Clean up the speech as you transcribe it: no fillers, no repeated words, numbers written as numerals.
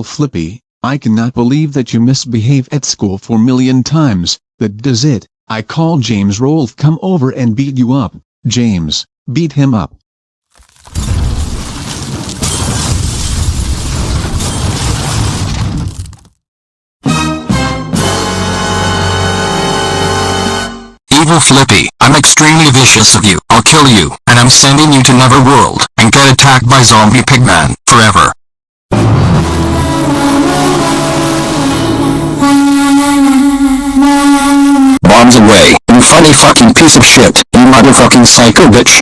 Flippy, I cannot believe that you misbehave at school 4,000,000 times. That does it. I call James Rolfe come over and beat you up. James, beat him up. Evil Flippy, I'm extremely vicious of you. I'll kill you, and I'm sending you to Neverworld, and get attacked by Zombie Pigman, forever. Bombs away, you funny fucking piece of shit, you motherfucking psycho bitch.